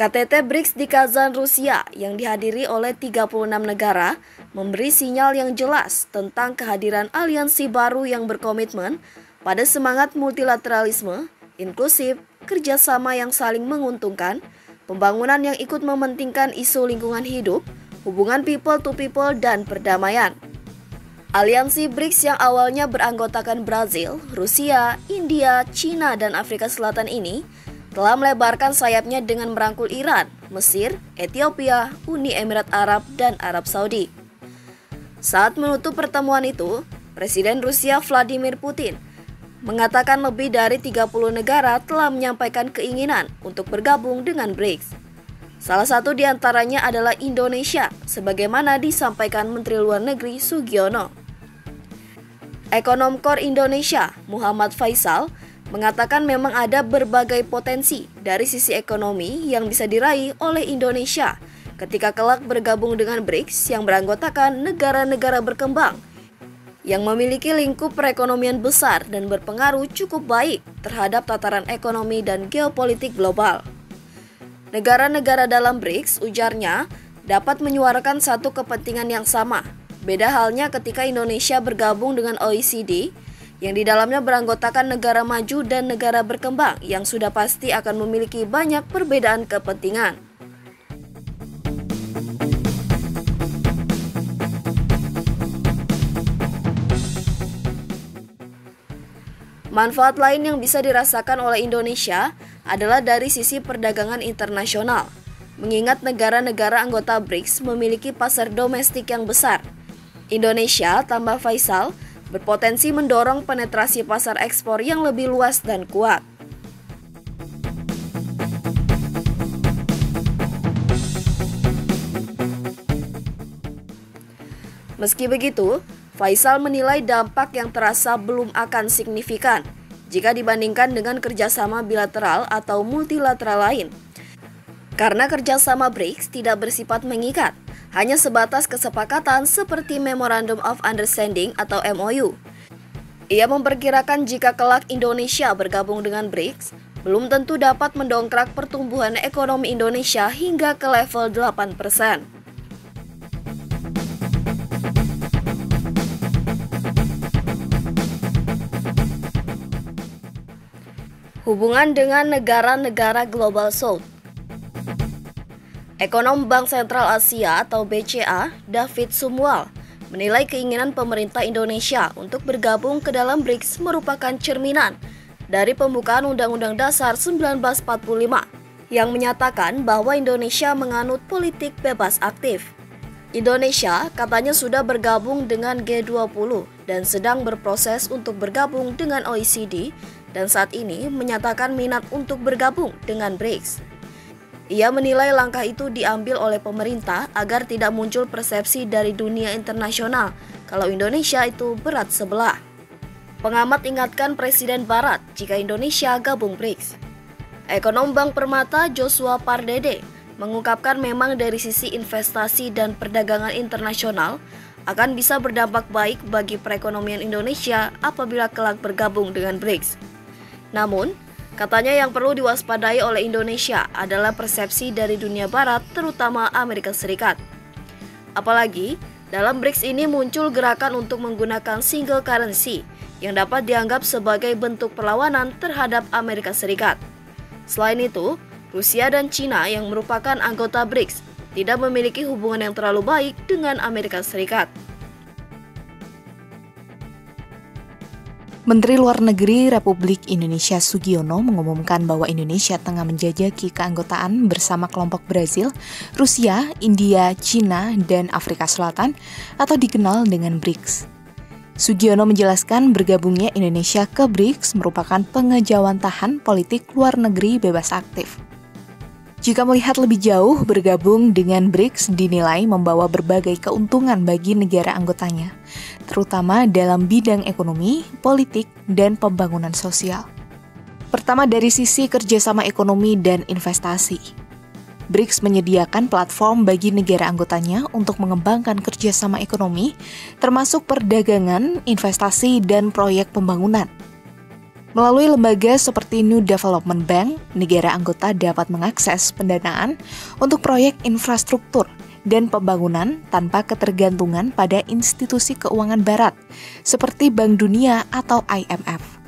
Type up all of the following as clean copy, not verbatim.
KTT BRICS di Kazan, Rusia yang dihadiri oleh 36 negara memberi sinyal yang jelas tentang kehadiran aliansi baru yang berkomitmen pada semangat multilateralisme, inklusif, kerjasama yang saling menguntungkan, pembangunan yang ikut mementingkan isu lingkungan hidup, hubungan people to people, dan perdamaian. Aliansi BRICS yang awalnya beranggotakan Brazil, Rusia, India, China, dan Afrika Selatan ini telah melebarkan sayapnya dengan merangkul Iran, Mesir, Ethiopia, Uni Emirat Arab, dan Arab Saudi. Saat menutup pertemuan itu, Presiden Rusia Vladimir Putin mengatakan lebih dari 30 negara telah menyampaikan keinginan untuk bergabung dengan BRICS. Salah satu di antaranya adalah Indonesia, sebagaimana disampaikan Menteri Luar Negeri Sugiono. Ekonom Kor Indonesia, Muhammad Faisal, mengatakan memang ada berbagai potensi dari sisi ekonomi yang bisa diraih oleh Indonesia ketika kelak bergabung dengan BRICS yang beranggotakan negara-negara berkembang yang memiliki lingkup perekonomian besar dan berpengaruh cukup baik terhadap tataran ekonomi dan geopolitik global. Negara-negara dalam BRICS, ujarnya, dapat menyuarakan satu kepentingan yang sama. Beda halnya ketika Indonesia bergabung dengan OECD, yang di dalamnya beranggotakan negara maju dan negara berkembang yang sudah pasti akan memiliki banyak perbedaan kepentingan. Manfaat lain yang bisa dirasakan oleh Indonesia adalah dari sisi perdagangan internasional, mengingat negara-negara anggota BRICS memiliki pasar domestik yang besar. Indonesia, tambah Faisal, berpotensi mendorong penetrasi pasar ekspor yang lebih luas dan kuat. Meski begitu, Faisal menilai dampak yang terasa belum akan signifikan jika dibandingkan dengan kerjasama bilateral atau multilateral lain. Karena kerjasama BRICS tidak bersifat mengikat, hanya sebatas kesepakatan seperti Memorandum of Understanding atau MOU. Ia memperkirakan jika kelak Indonesia bergabung dengan BRICS, belum tentu dapat mendongkrak pertumbuhan ekonomi Indonesia hingga ke level 8%. Hubungan dengan negara-negara Global South. Ekonom Bank Sentral Asia atau BCA, David Sumual, menilai keinginan pemerintah Indonesia untuk bergabung ke dalam BRICS merupakan cerminan dari pembukaan Undang-Undang Dasar 1945 yang menyatakan bahwa Indonesia menganut politik bebas aktif. Indonesia katanya sudah bergabung dengan G20 dan sedang berproses untuk bergabung dengan OECD dan saat ini menyatakan minat untuk bergabung dengan BRICS. Ia menilai langkah itu diambil oleh pemerintah agar tidak muncul persepsi dari dunia internasional kalau Indonesia itu berat sebelah. Pengamat ingatkan Presiden Barat jika Indonesia gabung BRICS. Ekonom Bank Permata Joshua Pardede mengungkapkan memang dari sisi investasi dan perdagangan internasional akan bisa berdampak baik bagi perekonomian Indonesia apabila kelak bergabung dengan BRICS. Namun, katanya yang perlu diwaspadai oleh Indonesia adalah persepsi dari dunia barat, terutama Amerika Serikat. Apalagi, dalam BRICS ini muncul gerakan untuk menggunakan single currency yang dapat dianggap sebagai bentuk perlawanan terhadap Amerika Serikat. Selain itu, Rusia dan China yang merupakan anggota BRICS tidak memiliki hubungan yang terlalu baik dengan Amerika Serikat. Menteri Luar Negeri Republik Indonesia Sugiono mengumumkan bahwa Indonesia tengah menjajaki keanggotaan bersama kelompok Brazil, Rusia, India, China, dan Afrika Selatan atau dikenal dengan BRICS. Sugiono menjelaskan bergabungnya Indonesia ke BRICS merupakan pengejawantahan politik luar negeri bebas aktif. Jika melihat lebih jauh, bergabung dengan BRICS dinilai membawa berbagai keuntungan bagi negara anggotanya, terutama dalam bidang ekonomi, politik, dan pembangunan sosial. Pertama, dari sisi kerjasama ekonomi dan investasi. BRICS menyediakan platform bagi negara anggotanya untuk mengembangkan kerjasama ekonomi, termasuk perdagangan, investasi, dan proyek pembangunan. Melalui lembaga seperti New Development Bank, negara anggota dapat mengakses pendanaan untuk proyek infrastruktur dan pembangunan tanpa ketergantungan pada institusi keuangan barat, seperti Bank Dunia atau IMF.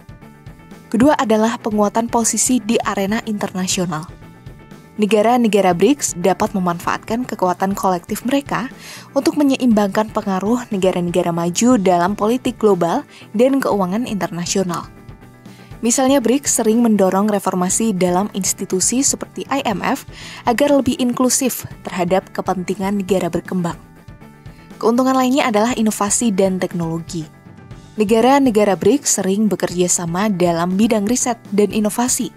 Kedua adalah penguatan posisi di arena internasional. Negara-negara BRICS dapat memanfaatkan kekuatan kolektif mereka untuk menyeimbangkan pengaruh negara-negara maju dalam politik global dan keuangan internasional. Misalnya BRICS sering mendorong reformasi dalam institusi seperti IMF agar lebih inklusif terhadap kepentingan negara berkembang. Keuntungan lainnya adalah inovasi dan teknologi. Negara-negara BRICS sering bekerja sama dalam bidang riset dan inovasi.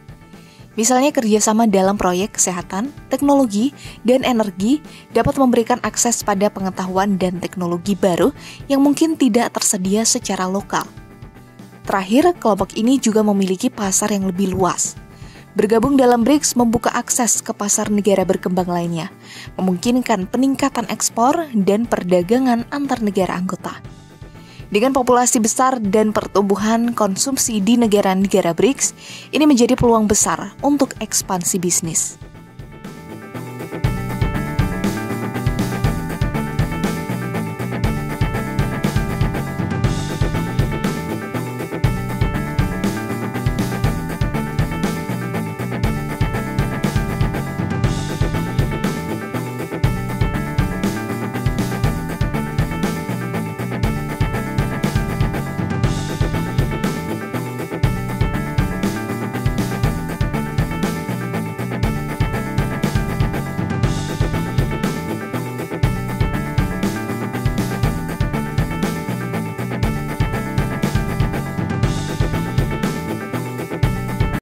Misalnya kerjasama dalam proyek kesehatan, teknologi, dan energi dapat memberikan akses pada pengetahuan dan teknologi baru yang mungkin tidak tersedia secara lokal. Terakhir, kelompok ini juga memiliki pasar yang lebih luas. Bergabung dalam BRICS membuka akses ke pasar negara berkembang lainnya, memungkinkan peningkatan ekspor dan perdagangan antar negara anggota. Dengan populasi besar dan pertumbuhan konsumsi di negara-negara BRICS, ini menjadi peluang besar untuk ekspansi bisnis.